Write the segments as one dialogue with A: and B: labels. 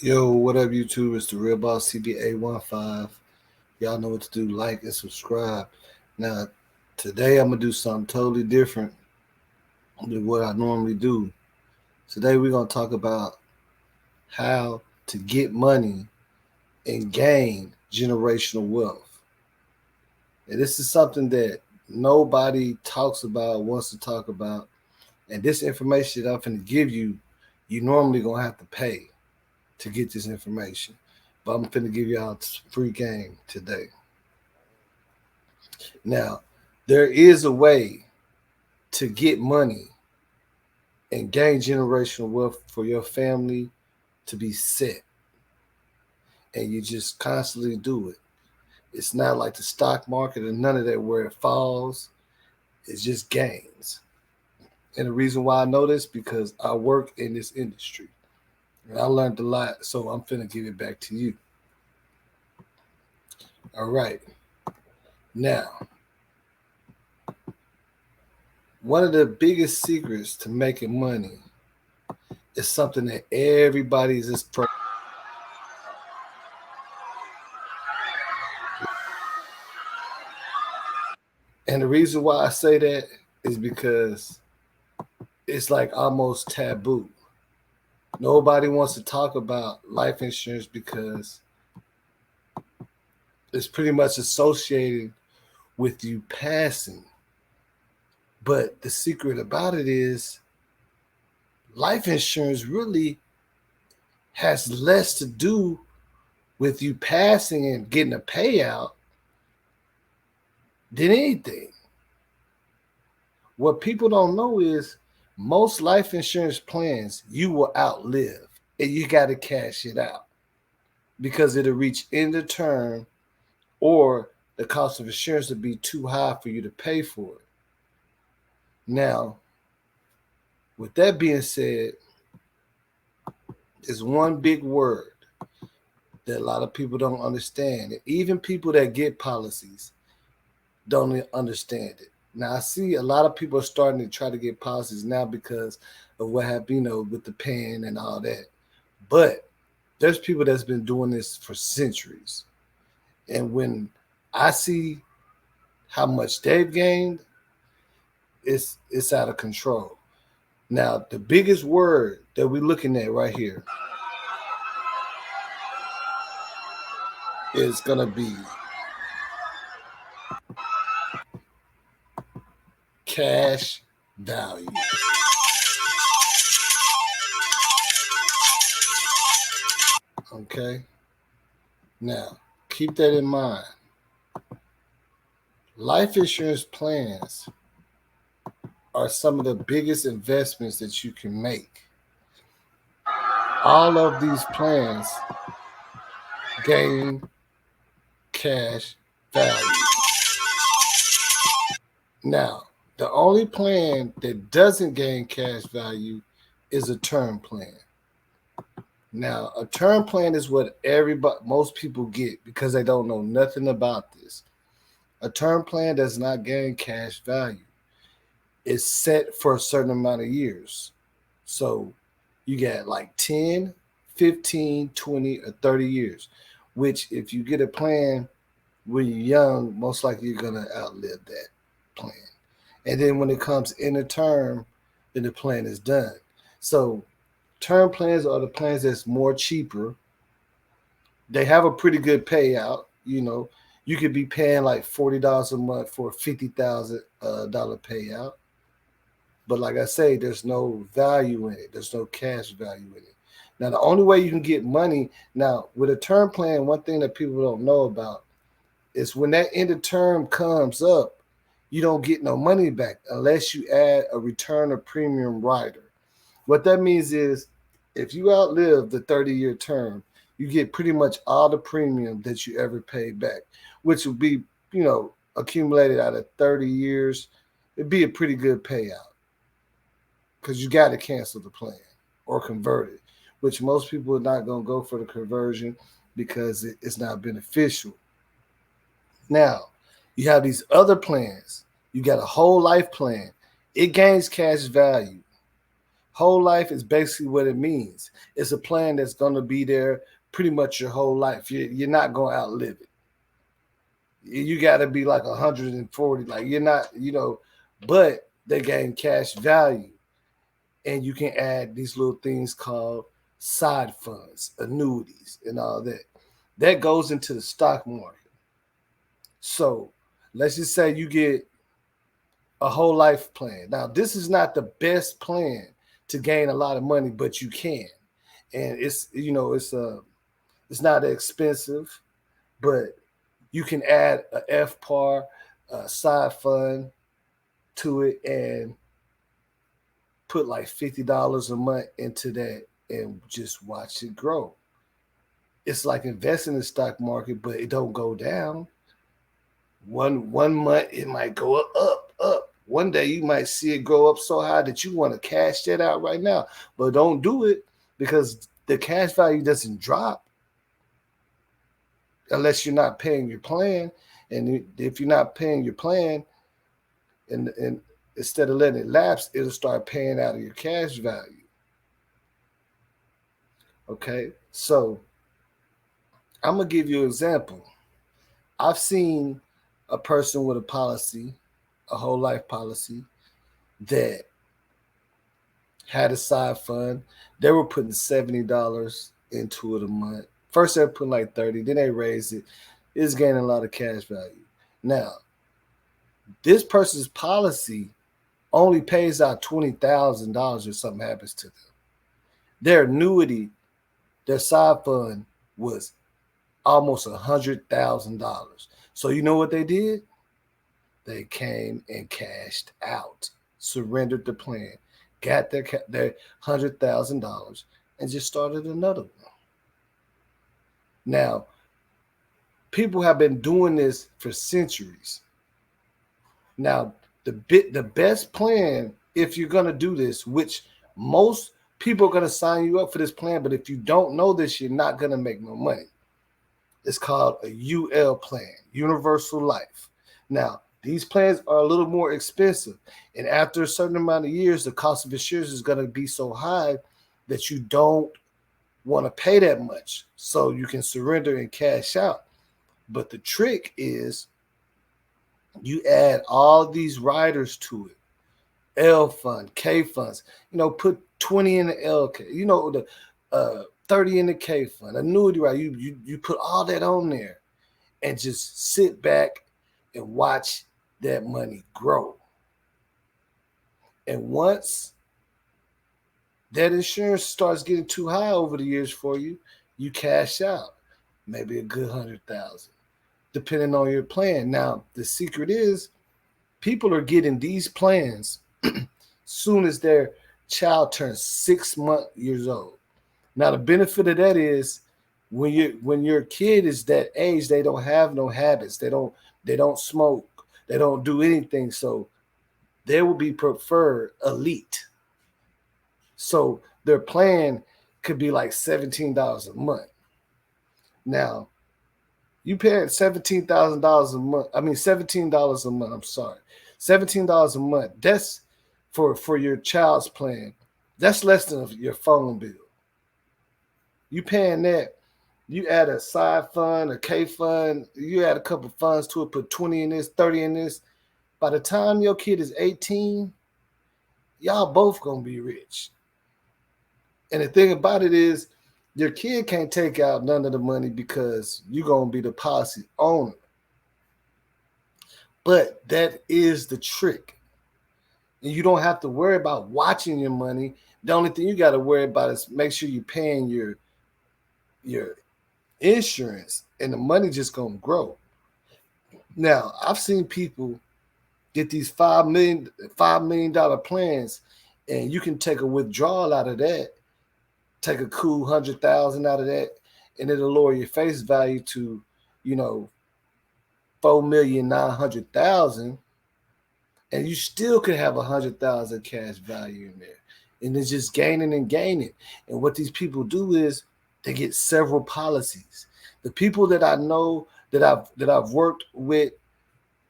A: Yo, what up, YouTube? It's the Real Boss CBA15. Y'all know what to do. Like and subscribe. Now, today I'm gonna do something totally different than what I normally do. Today we're gonna talk about how to get money and gain generational wealth. And this is something that nobody talks about, wants to talk about. And this information that I'm gonna give you, you normally gonna have to pay to get this information. But I'm finna give y'all free game today. Now, there is a way to get money and gain generational wealth for your family to be set, and you just constantly do it. It's not like the stock market and none of that where it falls. It's just gains. And the reason why I know this because I work in this industry and I learned a lot. So I'm finna give it back to you. All right. Now, one of the biggest secrets to making money is something that everybody's just and the reason why I say that is because it's like almost taboo. Nobody wants to talk about life insurance because it's pretty much associated with you passing. But the secret about it is life insurance really has less to do with you passing and getting a payout than anything. What people don't know is most life insurance plans you will outlive and you got to cash it out because it'll reach end of term or the cost of insurance will be too high for you to pay for it. Now, with that being said, there's one big word that a lot of people don't understand. And even people that get policies don't understand it. Now, I see a lot of people are starting to try to get policies now because of what happened, with the pen and all that. But there's people that's been doing this for centuries. And when I see how much they've gained, it's out of control. Now, the biggest word that we're looking at right here is gonna be cash value. Okay? Now, keep that in mind. Life insurance plans are some of the biggest investments that you can make. All of these plans gain cash value. Now, the only plan that doesn't gain cash value is a term plan. Now, a term plan is what most people get because they don't know nothing about this. A term plan does not gain cash value. It's set for a certain amount of years. So you get like 10, 15, 20, or 30 years, which if you get a plan when you're young, most likely you're going to outlive that plan. And then when it comes in a term, then the plan is done. So term plans are the plans that's more cheaper. They have a pretty good payout. You could be paying like $40 a month for a $50,000 payout. But like I say, there's no value in it. There's no cash value in it. Now, the only way you can get money now with a term plan, one thing that people don't know about is when that end of term comes up, you don't get no money back unless you add a return of premium rider. What that means is if you outlive the 30-year term, you get pretty much all the premium that you ever paid back, which would be, accumulated out of 30 years. It'd be a pretty good payout because you got to cancel the plan or convert it, which most people are not going to go for the conversion because it's not beneficial. Now, you have these other plans. You got a whole life plan. It gains cash value. Whole life is basically what it means. It's a plan that's going to be there pretty much your whole life. You're not going to outlive it. You got to be like 140. Like you're not, but they gain cash value. And you can add these little things called side funds, annuities, and all that. That goes into the stock market. So let's just say you get a whole life plan. Now, this is not the best plan to gain a lot of money, but you can. And it's not expensive, but you can add a FPAR, a side fund to it and put like $50 a month into that and just watch it grow. It's like investing in the stock market, but it don't go down. One month it might go up. One day you might see it go up so high that you want to cash that out right now. But don't do it because the cash value doesn't drop unless you're not paying your plan. And if you're not paying your plan, and instead of letting it lapse, it'll start paying out of your cash value. Okay, so I'm gonna give you an example. I've seen a person with a policy, a whole life policy, that had a side fund. They were putting $70 into it a month. First they were putting like 30, then they raised it. It's gaining a lot of cash value. Now, this person's policy only pays out $20,000 if something happens to them. Their annuity, their side fund was almost $100,000. So you know what they did? They came and cashed out, surrendered the plan, got their $100,000, and just started another one. Now, people have been doing this for centuries. Now, the best plan, if you're gonna do this, which most people are gonna sign you up for this plan, but if you don't know this, you're not gonna make no money. It's called a UL plan, Universal Life. Now, these plans are a little more expensive, and after a certain amount of years, the cost of insurance is gonna be so high that you don't want to pay that much, so you can surrender and cash out. But the trick is you add all these riders to it. L fund, K funds, put 20 in the LK, the 30 in the K fund, annuity, right? You put all that on there and just sit back and watch that money grow. And once that insurance starts getting too high over the years for you, you cash out maybe a good 100,000, depending on your plan. Now, the secret is people are getting these plans soon as their child turns 6 years old. Now, the benefit of that is when your kid is that age, they don't have no habits. They don't smoke. They don't do anything. So they will be preferred elite. So their plan could be like $17 a month. Now, you pay $17,000 a month. I mean, $17 a month. I'm sorry, $17 a month. That's for your child's plan. That's less than your phone bill. You paying that. You add a side fund, a K fund. You add a couple funds to it. Put 20 in this, 30 in this. By the time your kid is 18, y'all both gonna be rich. And the thing about it is, your kid can't take out none of the money because you're going to be the policy owner. But that is the trick. And you don't have to worry about watching your money. The only thing you got to worry about is make sure you're paying your insurance, and the money just going to grow. Now, I've seen people get these $5 million plans, and you can take a withdrawal out of that. Take a cool 100,000 out of that, and it'll lower your face value to, 4,900,000, and you still could have 100,000 cash value in there, and it's just gaining and gaining. And what these people do is they get several policies. The people that I know that I've worked with,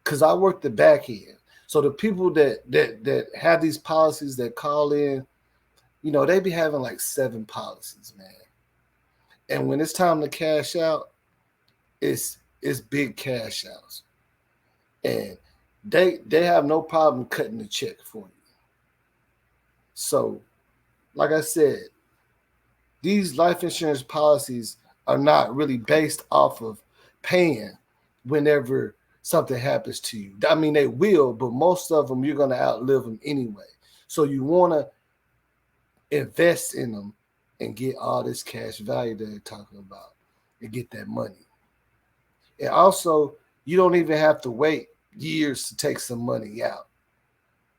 A: because I work the back end, so the people that have these policies that call in, they be having like 7 policies, man. And when it's time to cash out, it's big cash outs. And they have no problem cutting the check for you. So, like I said, these life insurance policies are not really based off of paying whenever something happens to you. I mean, they will, but most of them you're going to outlive them anyway. So you want to invest in them and get all this cash value that they're talking about and get that money. And also, you don't even have to wait years to take some money out.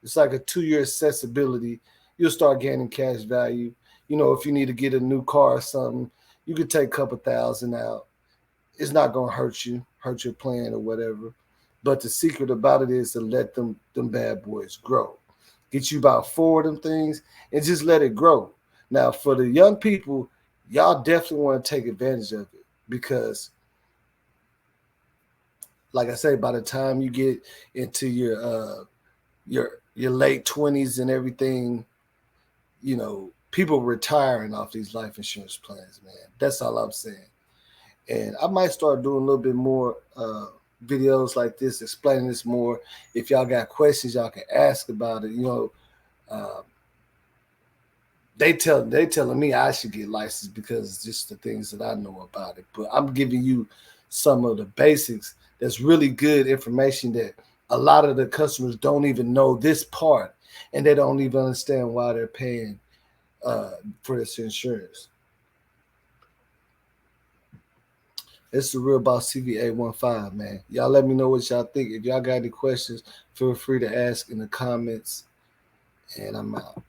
A: It's like a 2-year accessibility. You'll start gaining cash value. If you need to get a new car or something, you could take a couple thousand out. It's not gonna hurt your plan or whatever. But the secret about it is to let them bad boys grow. Get you about 4 of them things and just let it grow. Now, for the young people, y'all definitely want to take advantage of it because, like I say, by the time you get into your late 20s and everything, people retiring off these life insurance plans, man. That's all I'm saying. And I might start doing a little bit more videos like this, explaining this more. If y'all got questions, y'all can ask about it. Uh, they telling me I should get licensed because it's just the things that I know about it. But I'm giving you some of the basics. That's really good information that a lot of the customers don't even know this part, and they don't even understand why they're paying for this insurance. It's the Real Boss TV 815, man. Y'all let me know what y'all think. If y'all got any questions, feel free to ask in the comments. And I'm out.